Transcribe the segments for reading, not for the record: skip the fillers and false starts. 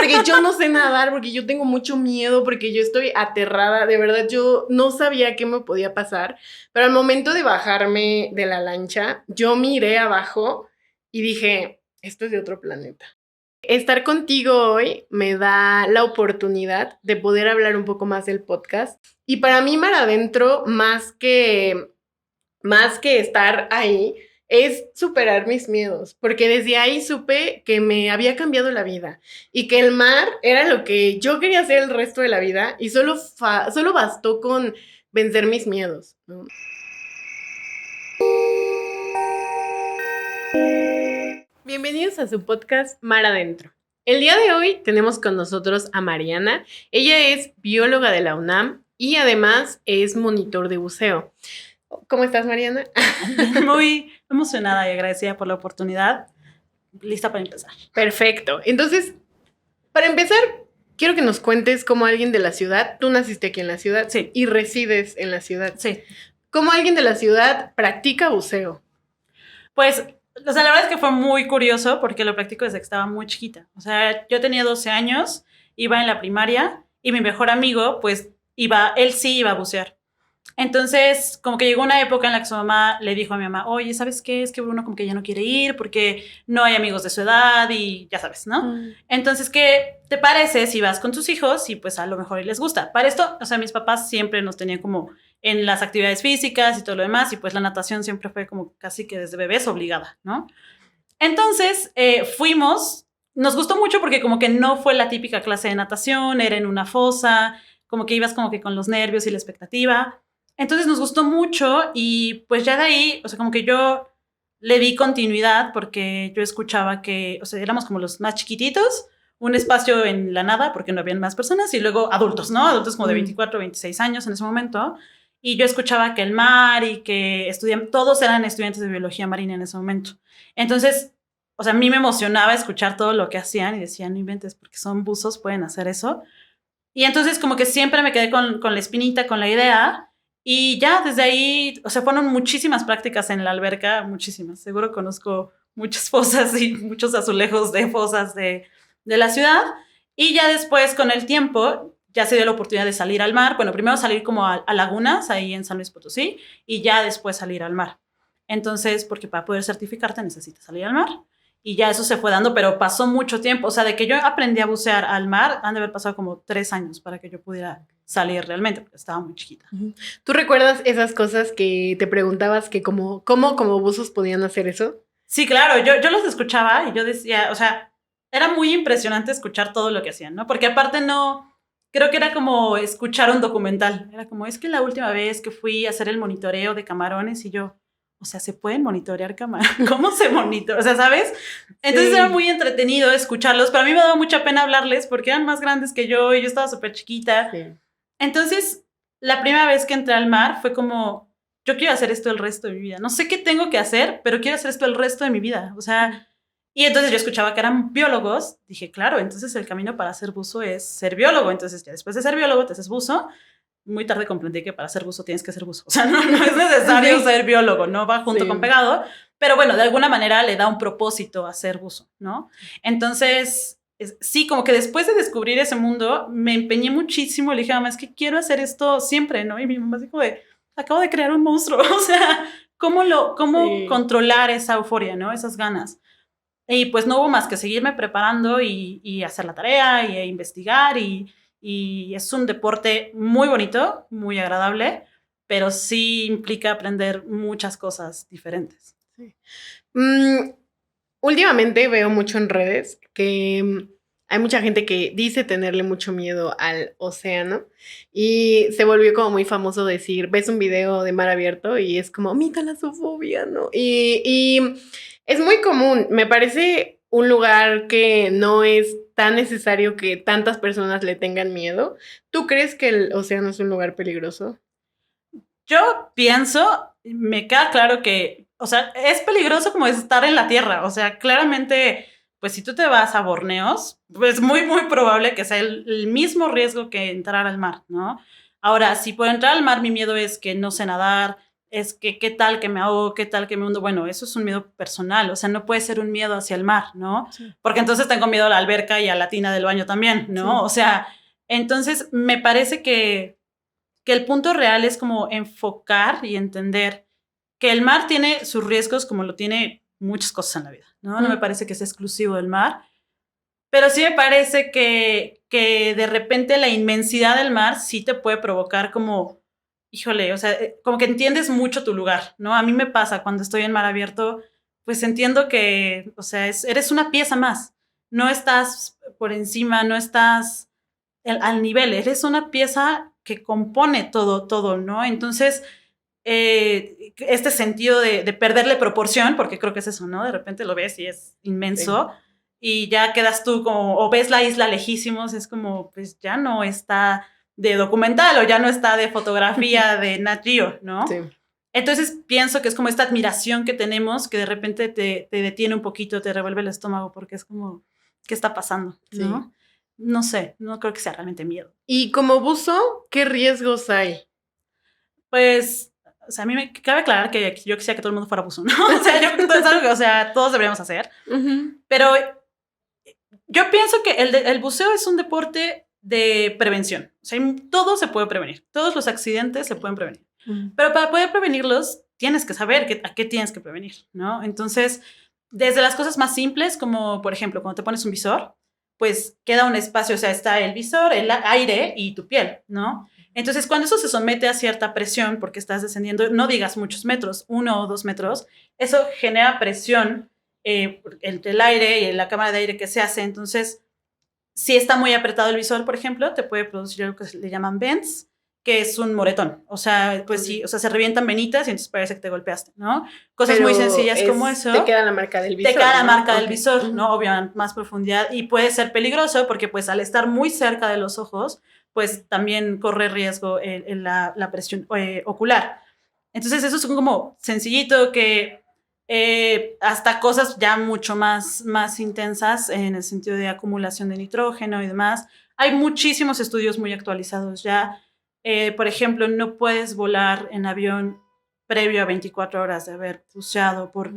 porque yo no sé nadar, porque yo tengo mucho miedo, porque yo estoy aterrada. De verdad, yo no sabía qué me podía pasar. Pero al momento de bajarme de la lancha, yo miré abajo y dije, esto es de otro planeta. Estar contigo hoy me da la oportunidad de poder hablar un poco más del podcast. Y para mí, Mar Adentro, más que estar ahí, es superar mis miedos, porque desde ahí supe que me había cambiado la vida y que el mar era lo que yo quería hacer el resto de la vida y solo bastó con vencer mis miedos, ¿no? Bienvenidos a su podcast Mar Adentro. El día de hoy tenemos con nosotros a Mariana. Ella es bióloga de la UNAM y además es monitor de buceo. ¿Cómo estás, Mariana? Muy emocionada y agradecida por la oportunidad. Lista para empezar. Perfecto. Entonces, para empezar, quiero que nos cuentes cómo alguien de la ciudad, tú naciste aquí en la ciudad, sí, y resides en la ciudad. Sí. ¿Cómo alguien de la ciudad practica buceo? Pues, la verdad es que fue muy curioso porque lo practico desde que estaba muy chiquita. O sea, yo tenía 12 años, iba en la primaria y mi mejor amigo, pues, él sí iba a bucear. Entonces, como que llegó una época en la que su mamá le dijo a mi mamá, oye, ¿sabes qué? Es que Bruno como que ya no quiere ir porque no hay amigos de su edad y ya sabes, ¿no? Entonces, ¿qué te parece si vas con tus hijos y pues a lo mejor les gusta? Para esto, o sea, mis papás siempre nos tenían como en las actividades físicas y todo lo demás y pues la natación siempre fue como casi que desde bebés obligada, ¿no? Entonces, fuimos, nos gustó mucho porque como que no fue la típica clase de natación, era en una fosa, como que ibas como que con los nervios y la expectativa. Entonces nos gustó mucho y pues ya de ahí, o sea, como que yo le di continuidad porque yo escuchaba que, o sea, éramos como los más chiquititos, un espacio en la nada porque no habían más personas y luego adultos, ¿no? Adultos como de 24, 26 años en ese momento. Y yo escuchaba que el mar y que todos eran estudiantes de biología marina en ese momento. Entonces, o sea, a mí me emocionaba escuchar todo lo que hacían y decía, no inventes, porque son buzos, pueden hacer eso. Y entonces como que siempre me quedé con la espinita, con la idea. Y ya desde ahí, o sea, fueron muchísimas prácticas en la alberca, muchísimas. Seguro conozco muchas fosas y muchos azulejos de fosas de la ciudad. Y ya después, con el tiempo, ya se dio la oportunidad de salir al mar. Bueno, primero salir como a lagunas, ahí en San Luis Potosí, y ya después salir al mar. Entonces, porque para poder certificarte necesitas salir al mar. Y ya eso se fue dando, pero pasó mucho tiempo. O sea, de que yo aprendí a bucear al mar, han de haber pasado como 3 años para que yo pudiera salir realmente, porque estaba muy chiquita. ¿Tú recuerdas esas cosas que te preguntabas que cómo como buzos podían hacer eso? Sí, claro, yo los escuchaba y yo decía, o sea, era muy impresionante escuchar todo lo que hacían, ¿no? Porque aparte no, creo que era como escuchar un documental. Era como, es que la última vez que fui a hacer el monitoreo de camarones y yo, o sea, ¿se pueden monitorear camarones? ¿Cómo se monitorea? O sea, ¿sabes? Entonces era muy entretenido escucharlos, pero a mí me daba mucha pena hablarles porque eran más grandes que yo y yo estaba súper chiquita. Sí. Entonces, la primera vez que entré al mar fue como, yo quiero hacer esto el resto de mi vida. No sé qué tengo que hacer, pero quiero hacer esto el resto de mi vida. O sea, y entonces yo escuchaba que eran biólogos. Dije, claro, entonces el camino para ser buzo es ser biólogo. Entonces ya después de ser biólogo te haces buzo. Muy tarde comprendí que para ser buzo tienes que ser buzo. O sea, no es necesario ser biólogo, no va junto con pegado. Pero bueno, de alguna manera le da un propósito a ser buzo, ¿no? Entonces, sí, como que después de descubrir ese mundo, me empeñé muchísimo. Le dije, mamá, es que quiero hacer esto siempre, ¿no? Y mi mamá dijo, acabo de crear un monstruo. O sea, ¿cómo controlar esa euforia, ¿no? Esas ganas. Y pues no hubo más que seguirme preparando y hacer la tarea e investigar y es un deporte muy bonito, muy agradable, pero sí implica aprender muchas cosas diferentes. Sí. Últimamente veo mucho en redes que hay mucha gente que dice tenerle mucho miedo al océano y se volvió como muy famoso decir, ves un video de mar abierto y es como, mi talasofobia, ¿no? Y es muy común, me parece un lugar que no es tan necesario que tantas personas le tengan miedo. ¿Tú crees que el océano es un lugar peligroso? Yo pienso, me queda claro que, o sea, es peligroso como estar en la tierra. O sea, claramente, pues si tú te vas a Borneos, pues muy, muy probable que sea el mismo riesgo que entrar al mar, ¿no? Ahora, si por entrar al mar mi miedo es que no sé nadar, es que qué tal que me ahogo, qué tal que me hundo. Bueno, eso es un miedo personal, o sea, no puede ser un miedo hacia el mar, ¿no? Sí. Porque entonces tengo miedo a la alberca y a la tina del baño también, ¿no? Sí. O sea, entonces me parece que el punto real es como enfocar y entender que el mar tiene sus riesgos como lo tiene muchas cosas en la vida, ¿no? No me parece que sea exclusivo del mar, pero sí me parece que de repente la inmensidad del mar sí te puede provocar como, híjole, o sea, como que entiendes mucho tu lugar, ¿no? A mí me pasa cuando estoy en mar abierto, pues entiendo que, o sea, eres una pieza más, no estás por encima, no estás al nivel, eres una pieza que compone todo, ¿no? Entonces, este sentido de perderle proporción, porque creo que es eso, ¿no? De repente lo ves y es inmenso, sí. Y ya quedas tú como, o ves la isla lejísimos, es como, pues ya no está de documental o ya no está de fotografía de Nat Geo, ¿no? Sí. Entonces pienso que es como esta admiración que tenemos que de repente te detiene un poquito, te revuelve el estómago porque es como, ¿qué está pasando? ¿No? Sí. No sé, no creo que sea realmente miedo. Y como buzo, ¿qué riesgos hay? Pues, o sea, a mí me cabe aclarar que yo quisiera que todo el mundo fuera buzo, ¿no? O sea, yo creo que es algo que, o sea, todos deberíamos hacer. Pero yo pienso que el buceo es un deporte de prevención. O sea, todo se puede prevenir. Todos los accidentes se pueden prevenir. Pero para poder prevenirlos, tienes que saber a qué tienes que prevenir, ¿no? Entonces, desde las cosas más simples, como por ejemplo, cuando te pones un visor, pues queda un espacio, o sea, está el visor, el aire y tu piel, ¿no? Entonces, cuando eso se somete a cierta presión, porque estás descendiendo, no digas muchos metros, 1 o 2 metros, eso genera presión entre el aire y la cámara de aire que se hace. Entonces, si está muy apretado el visor, por ejemplo, te puede producir algo que le llaman bends, que es un moretón. O sea, pues sí, o sea, se revientan venitas y entonces parece que te golpeaste, ¿no? Cosas pero muy sencillas como eso. Te queda la marca del visor. Te queda la marca del visor, ¿no? Obviamente, más profundidad. Y puede ser peligroso porque, pues, al estar muy cerca de los ojos, pues también corre riesgo en la presión ocular. Entonces, eso es como sencillito que hasta cosas ya mucho más intensas en el sentido de acumulación de nitrógeno y demás. Hay muchísimos estudios muy actualizados ya. Por ejemplo, no puedes volar en avión previo a 24 horas de haber buceado por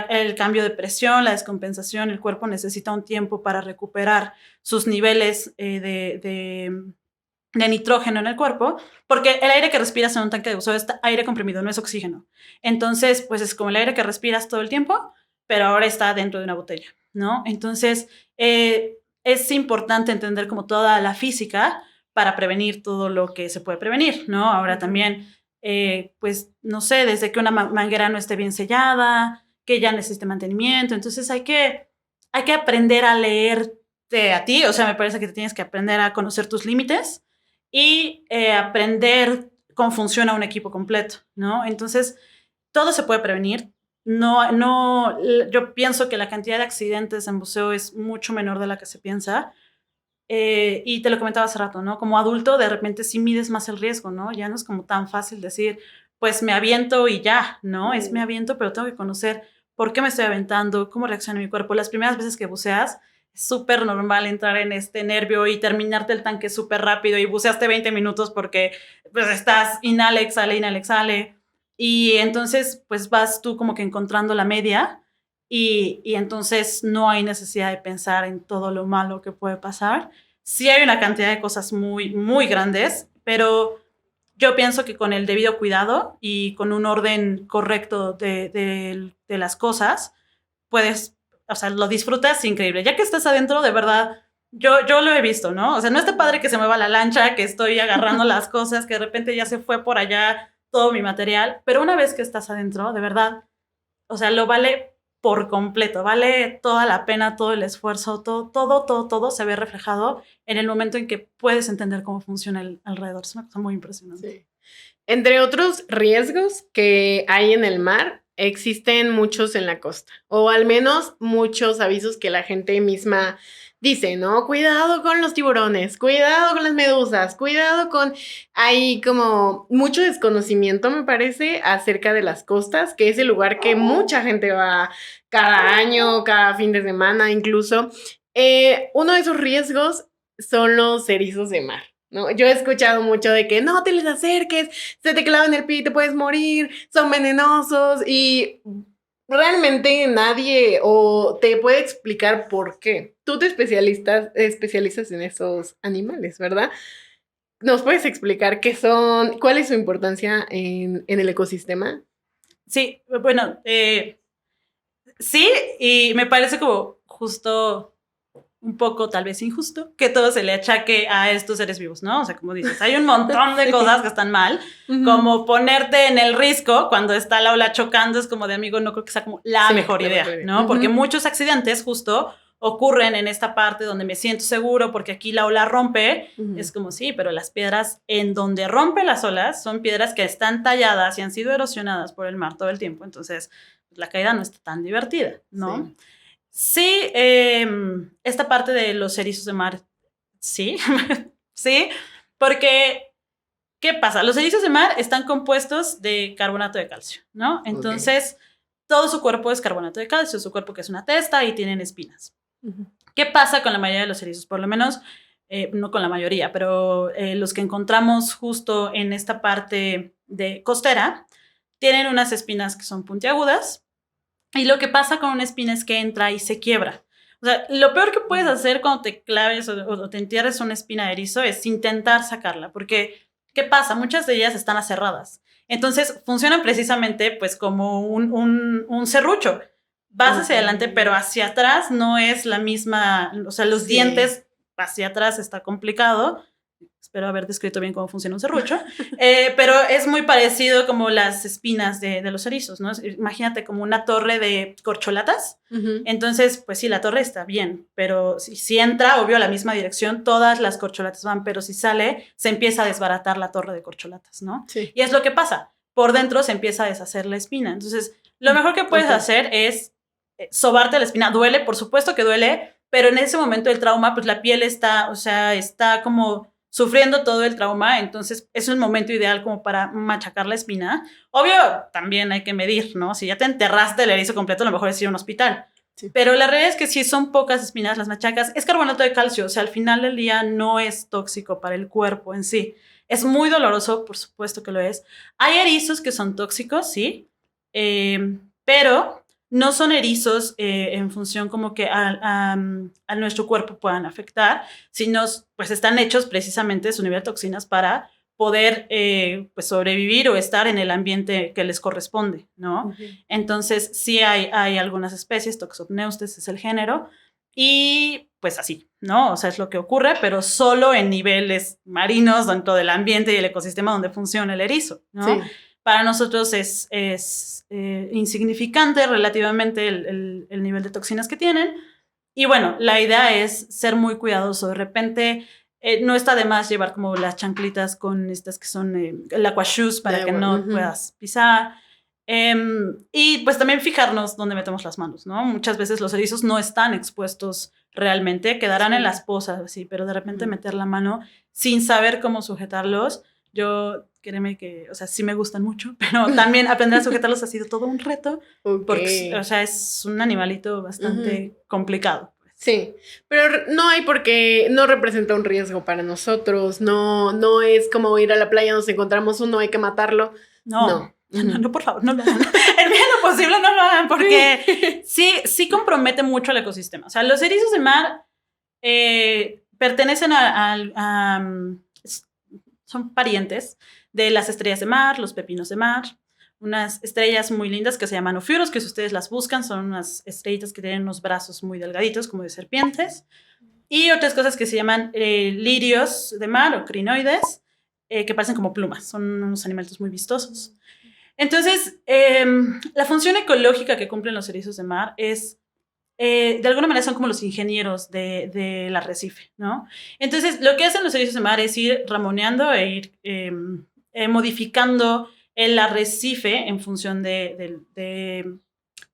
el cambio de presión, la descompensación. El cuerpo necesita un tiempo para recuperar sus niveles de nitrógeno en el cuerpo, porque el aire que respiras en un tanque de buceo es aire comprimido, no es oxígeno. Entonces, pues es como el aire que respiras todo el tiempo, pero ahora está dentro de una botella, ¿no? Entonces, es importante entender como toda la física para prevenir todo lo que se puede prevenir, ¿no? Ahora también, pues, no sé, desde que una manguera no esté bien sellada, que ya necesite mantenimiento, entonces hay que aprender a leerte a ti, o sea, me parece que te tienes que aprender a conocer tus límites y aprender cómo funciona un equipo completo, ¿no? Entonces, todo se puede prevenir. Yo pienso que la cantidad de accidentes en buceo es mucho menor de la que se piensa. Y te lo comentaba hace rato, ¿no? Como adulto, de repente sí mides más el riesgo, ¿no? Ya no es como tan fácil decir, pues me aviento y ya, ¿no? Es me aviento, pero tengo que conocer por qué me estoy aventando, cómo reacciona mi cuerpo. Las primeras veces que buceas, es súper normal entrar en este nervio y terminarte el tanque súper rápido y buceaste 20 minutos porque pues estás inhale, exhale. Y entonces pues vas tú como que encontrando la media y entonces no hay necesidad de pensar en todo lo malo que puede pasar. Sí hay una cantidad de cosas muy, muy grandes, pero yo pienso que con el debido cuidado y con un orden correcto de las cosas, puedes, o sea, lo disfrutas increíble. Ya que estás adentro, de verdad, yo lo he visto, ¿no? O sea, no está padre que se mueva la lancha, que estoy agarrando las cosas, que de repente ya se fue por allá todo mi material, pero una vez que estás adentro, de verdad, o sea, lo vale por completo, vale toda la pena, todo el esfuerzo, todo se ve reflejado en el momento en que puedes entender cómo funciona el alrededor. Es una cosa muy impresionante. Sí. Entre otros riesgos que hay en el mar, existen muchos en la costa, o al menos muchos avisos que la gente misma dice, ¿no? Cuidado con los tiburones, cuidado con las medusas, cuidado con... Hay como mucho desconocimiento, me parece, acerca de las costas, que es el lugar que mucha gente va cada año, cada fin de semana incluso. Uno de esos riesgos son los erizos de mar, ¿no? Yo he escuchado mucho de que no te les acerques, se te clavan el pie y te puedes morir, son venenosos y realmente nadie o te puede explicar por qué. Tú te especializas en esos animales, ¿verdad? ¿Nos puedes explicar qué son, cuál es su importancia en el ecosistema? Sí, bueno, sí, y me parece como justo un poco tal vez injusto que todo se le achaque a estos seres vivos, ¿no? O sea, como dices, hay un montón de cosas que están mal, como ponerte en el risco cuando está la ola chocando, es como de amigo, no creo que sea como la mejor idea, ¿no? Porque muchos accidentes justo ocurren en esta parte donde me siento seguro porque aquí la ola rompe, es como sí, pero las piedras en donde rompe las olas son piedras que están talladas y han sido erosionadas por el mar todo el tiempo, entonces la caída no está tan divertida, ¿no? Sí. Sí, esta parte de los erizos de mar, sí, sí, porque, ¿qué pasa? Los erizos de mar están compuestos de carbonato de calcio, ¿no? Entonces, todo su cuerpo es carbonato de calcio, su cuerpo que es una testa y tienen espinas. ¿Qué pasa con la mayoría de los erizos? Por lo menos, no con la mayoría, pero los que encontramos justo en esta parte de costera, tienen unas espinas que son puntiagudas. Y lo que pasa con una espina es que entra y se quiebra. O sea, lo peor que puedes hacer cuando te claves o te entierres una espina de erizo es intentar sacarla, porque ¿qué pasa? Muchas de ellas están aserradas. Entonces, funcionan precisamente pues como un serrucho. Vas hacia adelante, pero hacia atrás no es la misma, o sea, los dientes hacia atrás está complicado. Espero haber descrito bien cómo funciona un serrucho, pero es muy parecido como las espinas de los erizos, ¿no? Imagínate como una torre de corcholatas, entonces, pues sí, la torre está bien, pero si entra, obvio, a la misma dirección, todas las corcholatas van, pero si sale, se empieza a desbaratar la torre de corcholatas, ¿no? Sí. Y es lo que pasa, por dentro se empieza a deshacer la espina, entonces, lo mejor que puedes hacer es sobarte la espina, duele, por supuesto que duele, pero en ese momento del trauma, pues la piel está, o sea, está como sufriendo todo el trauma, entonces es un momento ideal como para machacar la espina. Obvio, también hay que medir, ¿no? Si ya te enterraste el erizo completo, lo mejor es ir a un hospital. Sí. Pero la realidad es que si son pocas espinas, las machacas, es carbonato de calcio, o sea, al final del día no es tóxico para el cuerpo en sí. Es muy doloroso, por supuesto que lo es. Hay erizos que son tóxicos, sí, pero no son erizos en función como que a nuestro cuerpo puedan afectar, sino pues están hechos precisamente su nivel de toxinas para poder pues sobrevivir o estar en el ambiente que les corresponde, ¿no? Entonces sí hay algunas especies, Toxopneustes es el género, y pues así, ¿no? O sea, es lo que ocurre, pero solo en niveles marinos dentro del ambiente y el ecosistema donde funciona el erizo, ¿no? Sí. Para nosotros es insignificante relativamente el nivel de toxinas que tienen. Y bueno, la idea es ser muy cuidadoso. De repente, no está de más llevar como las chanclitas con estas que son el aqua shoes para que no puedas pisar. Y pues también fijarnos dónde metemos las manos, ¿no? Muchas veces los erizos no están expuestos realmente, quedarán en las pozas, sí, pero de repente meter la mano sin saber cómo sujetarlos. Yo, créeme que, o sea, sí me gustan mucho, pero también aprender a sujetarlos ha sido todo un reto, porque, o sea, es un animalito bastante complicado. Sí, pero no hay porque no representa un riesgo para nosotros, no es como ir a la playa, nos encontramos uno, hay que matarlo. No, por favor, no lo hagan. En medida de lo posible no lo hagan, porque sí compromete mucho al ecosistema. O sea, los erizos de mar pertenecen son parientes de las estrellas de mar, los pepinos de mar, unas estrellas muy lindas que se llaman ofiuros, que si ustedes las buscan son unas estrellitas que tienen unos brazos muy delgaditos como de serpientes, y otras cosas que se llaman lirios de mar o crinoides, que parecen como plumas, son unos animalitos muy vistosos. Entonces, la función ecológica que cumplen los erizos de mar es de alguna manera son como los ingenieros del arrecife, ¿no? Entonces, lo que hacen los erizos de mar es ir ramoneando e ir modificando el arrecife en función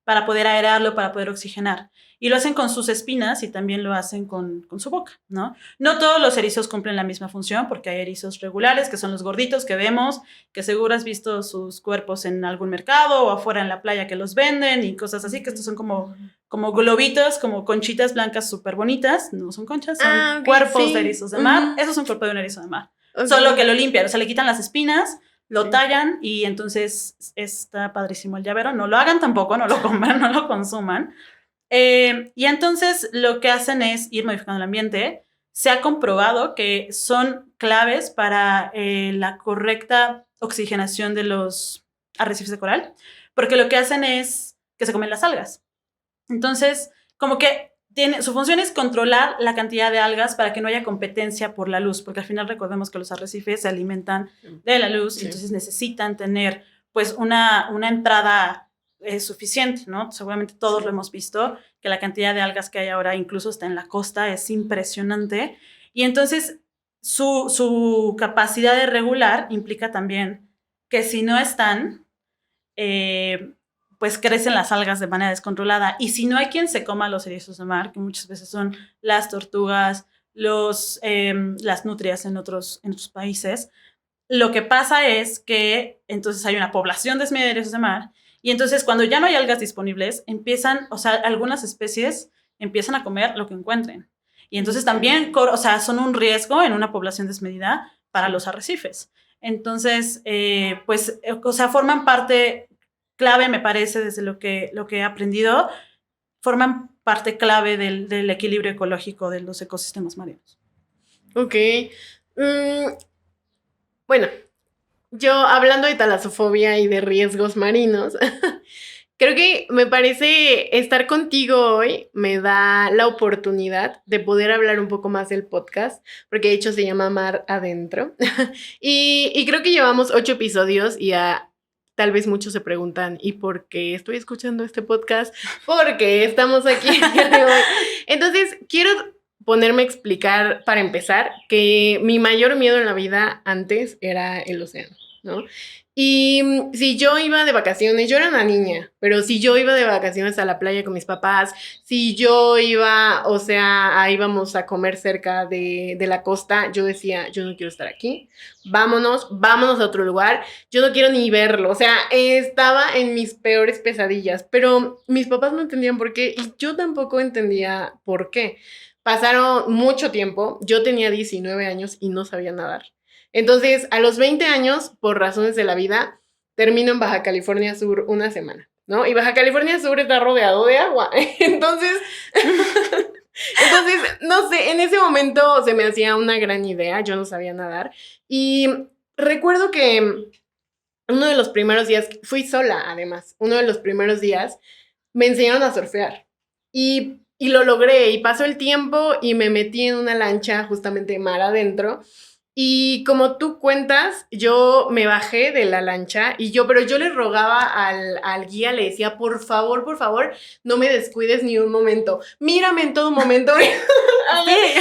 para poder aerarlo, para poder oxigenar. Y lo hacen con sus espinas y también lo hacen con su boca, ¿no? No todos los erizos cumplen la misma función porque hay erizos regulares, que son los gorditos que vemos, que seguro has visto sus cuerpos en algún mercado o afuera en la playa que los venden y cosas así, que estos son como como globitos, como conchitas blancas súper bonitas. No son conchas, son cuerpos de erizos de mar. Eso es un cuerpo de un erizo de mar. Solo que lo limpian, o sea, le quitan las espinas, lo tallan y entonces está padrísimo el llavero. No lo hagan tampoco, no lo coman, no lo consuman. Y entonces lo que hacen es ir modificando el ambiente. Se ha comprobado que son claves para la correcta oxigenación de los arrecifes de coral, porque lo que hacen es que se comen las algas. Entonces, como que su función es controlar la cantidad de algas para que no haya competencia por la luz, porque al final recordemos que los arrecifes se alimentan de la luz, y entonces necesitan tener pues una entrada suficiente, ¿no? Seguramente todos lo hemos visto, que la cantidad de algas que hay ahora, incluso hasta en la costa, es impresionante. Y entonces su capacidad de regular implica también que si no están, pues crecen las algas de manera descontrolada. Y si no hay quien se coma los erizos de mar, que muchas veces son las tortugas, las nutrias en otros países, lo que pasa es que entonces hay una población desmedida de erizos de mar, y entonces cuando ya no hay algas disponibles, algunas especies empiezan a comer lo que encuentren. Y entonces también, son un riesgo en una población desmedida para los arrecifes. Entonces, forman parte clave, me parece, desde lo que he aprendido, forman parte clave del equilibrio ecológico de los ecosistemas marinos. Ok. Bueno, yo hablando de talasofobia y de riesgos marinos, creo que me parece estar contigo hoy me da la oportunidad de poder hablar un poco más del podcast, porque de hecho se llama Mar Adentro. y creo que llevamos 8 episodios y tal vez muchos se preguntan, ¿y por qué estoy escuchando este podcast? ¿Por qué estamos aquí el día de hoy? Entonces, quiero ponerme a explicar, para empezar, que mi mayor miedo en la vida antes era el océano, ¿no? Y si yo iba de vacaciones, yo era una niña, pero si yo iba de vacaciones a la playa con mis papás, si yo iba, íbamos a comer cerca de la costa, yo decía, yo no quiero estar aquí, vámonos a otro lugar, yo no quiero ni verlo, estaba en mis peores pesadillas, pero mis papás no entendían por qué y yo tampoco entendía por qué. Pasaron mucho tiempo, yo tenía 19 años y no sabía nadar. Entonces, a los 20 años, por razones de la vida, termino en Baja California Sur una semana, ¿no? Y Baja California Sur está rodeado de agua. Entonces, no sé, en ese momento se me hacía una gran idea, yo no sabía nadar. Y recuerdo que uno de los primeros días, fui sola además, uno de los primeros días me enseñaron a surfear. Y lo logré, y pasó el tiempo y me metí en una lancha justamente mar adentro. Y como tú cuentas, yo me bajé de la lancha pero yo le rogaba al guía, le decía, por favor, no me descuides ni un momento. Mírame en todo momento.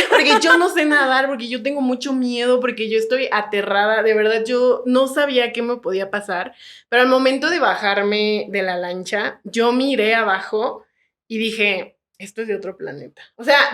Porque yo no sé nadar, porque yo tengo mucho miedo, porque yo estoy aterrada. De verdad, yo no sabía qué me podía pasar. Pero al momento de bajarme de la lancha, yo miré abajo y dije, esto es de otro planeta.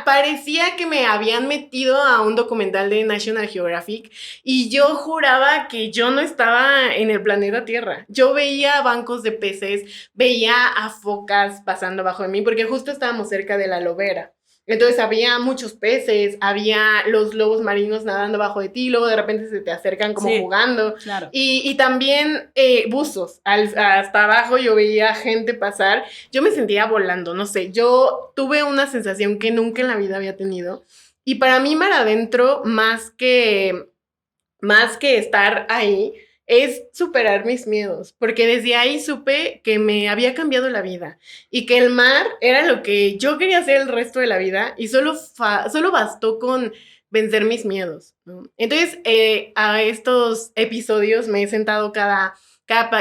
Parecía que me habían metido a un documental de National Geographic y yo juraba que yo no estaba en el planeta Tierra. Yo veía bancos de peces, veía a focas pasando abajo de mí, porque justo estábamos cerca de la lobera. Entonces había muchos peces, había los lobos marinos nadando bajo de ti, luego de repente se te acercan como jugando. Claro. Y también buzos. Hasta abajo yo veía gente pasar. Yo me sentía volando, no sé. Yo tuve una sensación que nunca en la vida había tenido. Y para mí mar adentro, más que estar ahí, es superar mis miedos, porque desde ahí supe que me había cambiado la vida y que el mar era lo que yo quería hacer el resto de la vida y solo bastó con vencer mis miedos, ¿no? Entonces, a estos episodios me he sentado cada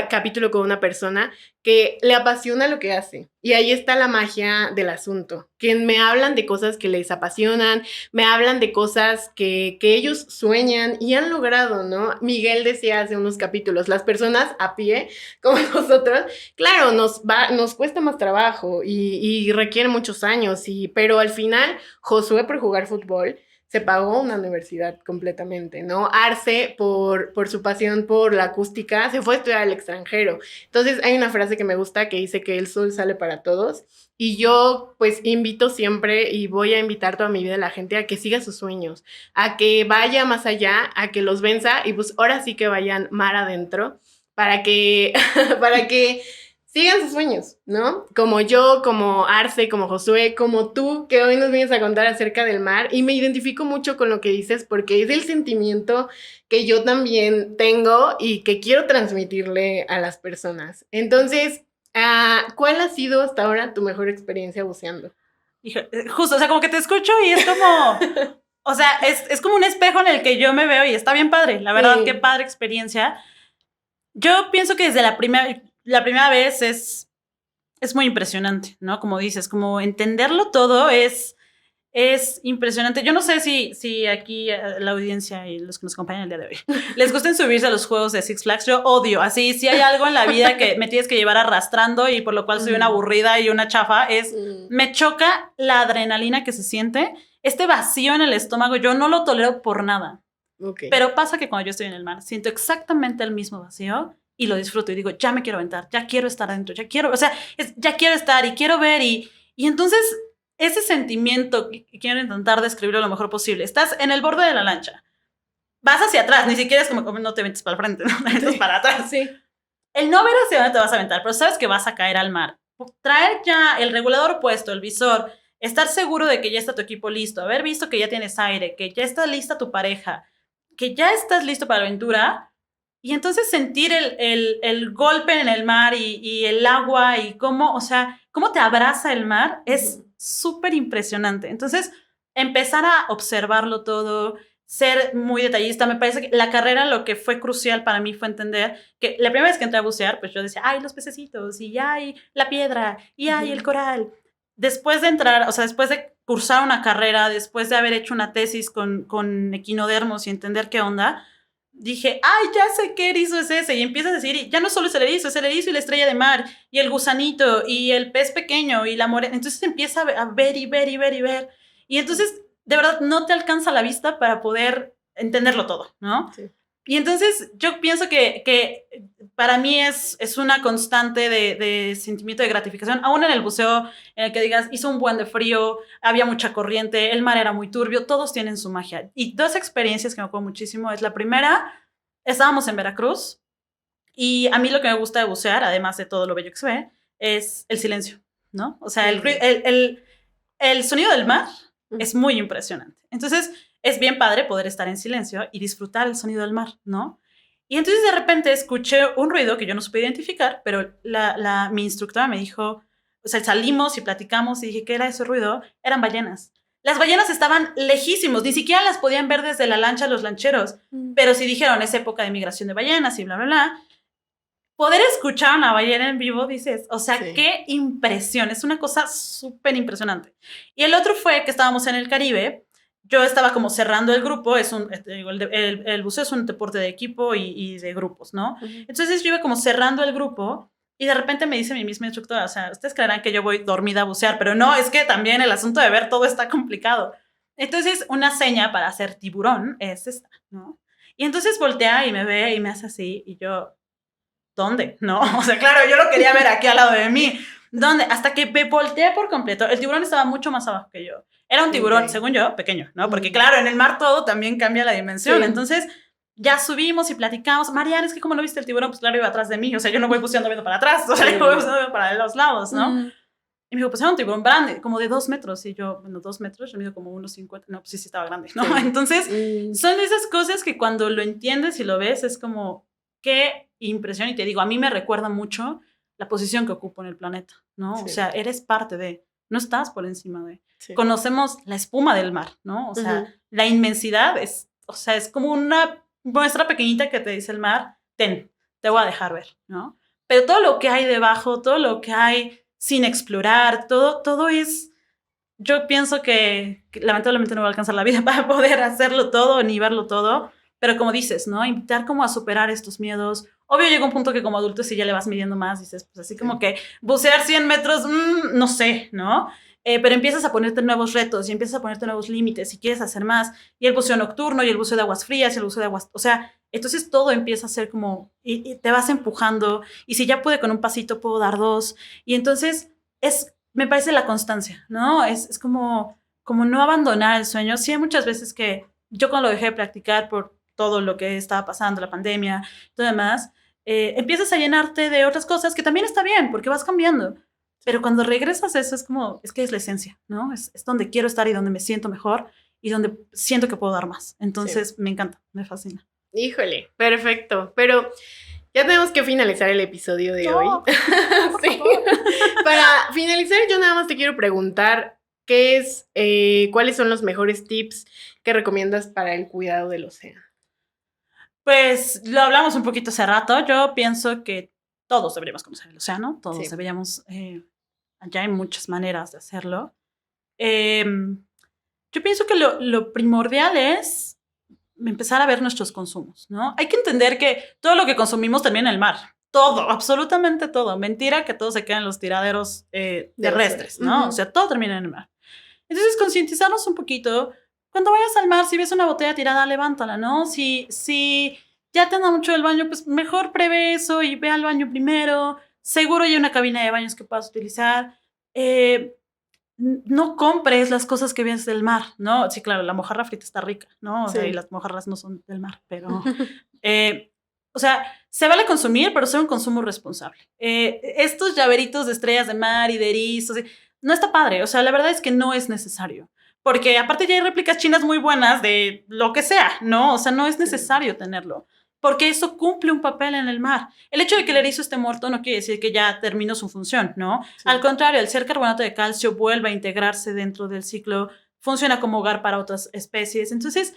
capítulo con una persona que le apasiona lo que hace. Y ahí está la magia del asunto, que me hablan de cosas que les apasionan, me hablan de cosas que ellos sueñan y han logrado, ¿no? Miguel decía hace unos capítulos, las personas a pie, como nosotros, claro, nos cuesta más trabajo y requiere muchos años, pero al final, Josué por jugar fútbol se pagó una universidad completamente, ¿no? Arce, por su pasión por la acústica, se fue a estudiar al extranjero. Entonces, hay una frase que me gusta que dice que el sol sale para todos. Y yo, pues, invito siempre y voy a invitar toda mi vida a la gente a que siga sus sueños, a que vaya más allá, a que los venza y pues ahora sí que vayan mar adentro para que, para que sigan sus sueños, ¿no? Como yo, como Arce, como Josué, como tú, que hoy nos vienes a contar acerca del mar. Y me identifico mucho con lo que dices porque es el sentimiento que yo también tengo y que quiero transmitirle a las personas. Entonces, ¿cuál ha sido hasta ahora tu mejor experiencia buceando? Justo, o sea, como que te escucho y es como, o sea, es como un espejo en el que yo me veo y está bien padre, la verdad, qué padre experiencia. Yo pienso que desde la primera vez es muy impresionante, ¿no? Como dices, como entenderlo todo es impresionante. Yo no sé si aquí la audiencia y los que nos acompañan el día de hoy les gusten subirse a los juegos de Six Flags. Yo odio, así, si hay algo en la vida que me tienes que llevar arrastrando y por lo cual soy una aburrida y una chafa, me choca la adrenalina que se siente, este vacío en el estómago, yo no lo tolero por nada. Okay. Pero pasa que cuando yo estoy en el mar, siento exactamente el mismo vacío y lo disfruto y digo, ya me quiero aventar, ya quiero estar adentro, ya quiero, o sea, ya quiero estar y quiero ver y entonces ese sentimiento, quiero intentar describirlo lo mejor posible. Estás en el borde de la lancha, vas hacia atrás, ni siquiera es como no te metes para el frente, no te metes para atrás. Sí. El no ver hacia dónde te vas a aventar, pero sabes que vas a caer al mar. Traer ya el regulador puesto, el visor, estar seguro de que ya está tu equipo listo, haber visto que ya tienes aire, que ya está lista tu pareja, que ya estás listo para la aventura, y entonces sentir el golpe en el mar y el agua y cómo, o sea, cómo te abraza el mar es súper impresionante. Entonces, empezar a observarlo todo, ser muy detallista. Me parece que la carrera lo que fue crucial para mí fue entender que la primera vez que entré a bucear, pues yo decía, ay, los pececitos, y ay, la piedra, y ay, el coral. Después de entrar, o sea, después de cursar una carrera, después de haber hecho una tesis con equinodermos y entender qué onda, dije, ay, ya sé qué erizo es ese. Y empiezas a decir, y ya no solo es el erizo y la estrella de mar, y el gusanito, y el pez pequeño, y la morena. Entonces empieza a ver y ver y ver y ver. Y entonces, de verdad, no te alcanza la vista para poder entenderlo todo, ¿no? Sí. Y entonces yo pienso que para mí es una constante de sentimiento de gratificación, aún en el buceo, en el que digas, hizo un buen de frío, había mucha corriente, el mar era muy turbio, todos tienen su magia. Y dos experiencias que me acuerdo muchísimo es la primera, estábamos en Veracruz y a mí lo que me gusta de bucear, además de todo lo bello que se ve, es el silencio, ¿no? O sea, el sonido del mar es muy impresionante. Entonces, es bien padre poder estar en silencio y disfrutar el sonido del mar, ¿no? Y entonces de repente escuché un ruido que yo no supe identificar, pero mi instructora me dijo, o sea, salimos y platicamos y dije, ¿qué era ese ruido? Eran ballenas. Las ballenas estaban lejísimos, ni siquiera las podían ver desde la lancha los lancheros, pero sí dijeron, es época de migración de ballenas y bla, bla, bla. Poder escuchar a una ballena en vivo, dices, o sea, sí, qué impresión, es una cosa súper impresionante. Y el otro fue que estábamos en el Caribe, yo estaba como cerrando el grupo, el buceo es un deporte de equipo y de grupos, ¿no? Entonces yo iba como cerrando el grupo y de repente me dice mi misma instructora, o sea, ustedes creerán que yo voy dormida a bucear, pero no, es que también el asunto de ver todo está complicado. Entonces una seña para hacer tiburón es esta, ¿no? Y entonces voltea y me ve y me hace así y yo, ¿dónde? No, o sea, claro, yo lo quería ver aquí al lado de mí. ¿Dónde? Hasta que me volteé por completo. El tiburón estaba mucho más abajo que yo. Era un tiburón, según yo, pequeño, ¿no? Porque claro, en el mar todo también cambia la dimensión. Sí. Entonces, ya subimos y platicamos. Mariana, es que ¿cómo lo viste el tiburón? Pues claro, iba atrás de mí. O sea, yo no voy buceando viendo para atrás. O sea, yo voy buceando para los lados, ¿no? Y me dijo, pues era un tiburón grande, como de 2 metros. Y yo, bueno, 2 metros, yo mido como 1,50. No, pues sí estaba grande, ¿no? Sí. Entonces, son esas cosas que cuando lo entiendes y lo ves, es como, qué impresión. Y te digo, a mí me recuerda mucho la posición que ocupo en el planeta, ¿no? Sí. O sea, eres parte de, no estás por encima de. Sí. Conocemos la espuma del mar, ¿no? O sea, la inmensidad es, o sea, es como una muestra pequeñita que te dice el mar, te voy a dejar ver, ¿no? Pero todo lo que hay debajo, todo lo que hay sin explorar, todo es, yo pienso que lamentablemente no va a alcanzar la vida para poder hacerlo todo ni verlo todo, pero como dices, ¿no? Invitar como a superar estos miedos. Obvio llega un punto que como adulto si ya le vas midiendo más, dices, pues así como que bucear 100 metros, no sé, ¿no? pero empiezas a ponerte nuevos retos y empiezas a ponerte nuevos límites y quieres hacer más. Y el buceo nocturno y el buceo de aguas frías y el buceo de aguas... O sea, entonces todo empieza a ser como... Y te vas empujando. Y si ya pude con un pasito, puedo dar 2. Y entonces me parece la constancia, ¿no? Es como no abandonar el sueño. Sí hay muchas veces que yo cuando lo dejé de practicar por todo lo que estaba pasando, la pandemia, todo demás, empiezas a llenarte de otras cosas que también está bien, porque vas cambiando. Pero cuando regresas a eso es que es la esencia, ¿no? Es donde quiero estar y donde me siento mejor y donde siento que puedo dar más. Entonces, me encanta, me fascina. Híjole, perfecto. Pero ya tenemos que finalizar el episodio de hoy. Sí. Para finalizar, yo nada más te quiero preguntar ¿cuáles son los mejores tips que recomiendas para el cuidado del océano? Pues lo hablamos un poquito hace rato. Yo pienso que todos deberíamos conocer el océano, todos deberíamos, ya hay muchas maneras de hacerlo. Yo pienso que lo primordial es empezar a ver nuestros consumos, ¿no? Hay que entender que todo lo que consumimos termina en el mar. Todo, absolutamente todo. Mentira que todo se queda en los tiraderos terrestres, ¿no? O sea, todo termina en el mar. Entonces, concientizarnos un poquito. Cuando vayas al mar, si ves una botella tirada, levántala, ¿no? Si ya te anda mucho el baño, pues mejor prevé eso y ve al baño primero. Seguro hay una cabina de baños que puedas utilizar. No compres las cosas que vienes del mar, ¿no? Sí, claro, la mojarra frita está rica, ¿no? O sea, y las mojarras no son del mar, pero... o sea, se vale consumir, pero ser un consumo responsable. Estos llaveritos de estrellas de mar y de erizos, no está padre. O sea, la verdad es que no es necesario. Porque aparte ya hay réplicas chinas muy buenas de lo que sea, ¿no? O sea, no es necesario tenerlo. Porque eso cumple un papel en el mar. El hecho de que el erizo esté muerto no quiere decir que ya terminó su función, ¿no? Sí. Al contrario, al ser carbonato de calcio vuelve a integrarse dentro del ciclo, funciona como hogar para otras especies. Entonces,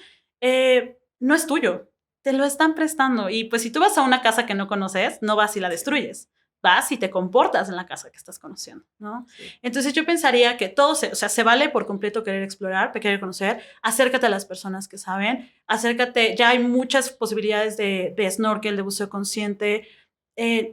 no es tuyo, te lo están prestando. Y pues si tú vas a una casa que no conoces, no vas y la destruyes. Vas y te comportas en la casa que estás conociendo, ¿no? Sí. Entonces yo pensaría que todo se vale por completo querer explorar, querer conocer, acércate a las personas que saben, acércate, ya hay muchas posibilidades de snorkel, de buceo consciente,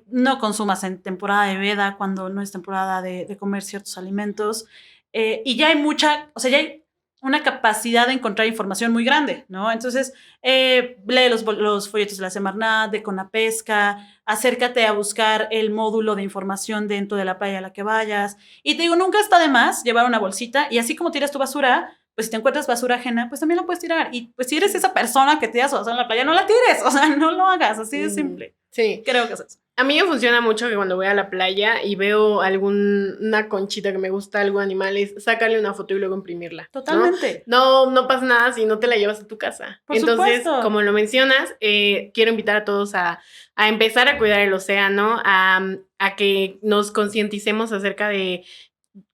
no consumas en temporada de veda cuando no es temporada de comer ciertos alimentos, y ya hay ya hay una capacidad de encontrar información muy grande, ¿no? Entonces, lee los folletos de la Semarnat, de Conapesca, acércate a buscar el módulo de información dentro de la playa a la que vayas. Y te digo, nunca está de más llevar una bolsita y así como tiras tu basura, pues si te encuentras basura ajena, pues también la puedes tirar. Y pues si eres esa persona que tiras su basura en la playa, no la tires, o sea, no lo hagas, así de simple. Sí. Creo que es eso. A mí me funciona mucho que cuando voy a la playa y veo una conchita que me gusta, algún animal, es sacarle una foto y luego imprimirla. Totalmente. No pasa nada si no te la llevas a tu casa. Por Entonces, supuesto. como lo mencionas, quiero invitar a todos a empezar a cuidar el océano, a que nos concienticemos acerca de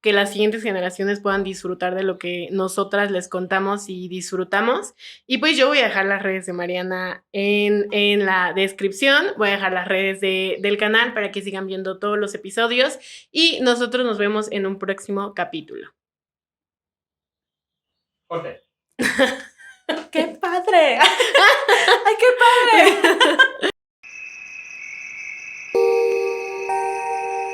que las siguientes generaciones puedan disfrutar de lo que nosotras les contamos y disfrutamos. Y pues yo voy a dejar las redes de Mariana en la descripción, voy a dejar las redes del canal para que sigan viendo todos los episodios y nosotros nos vemos en un próximo capítulo. Corte. ¡Qué padre! ¡Ay, qué padre!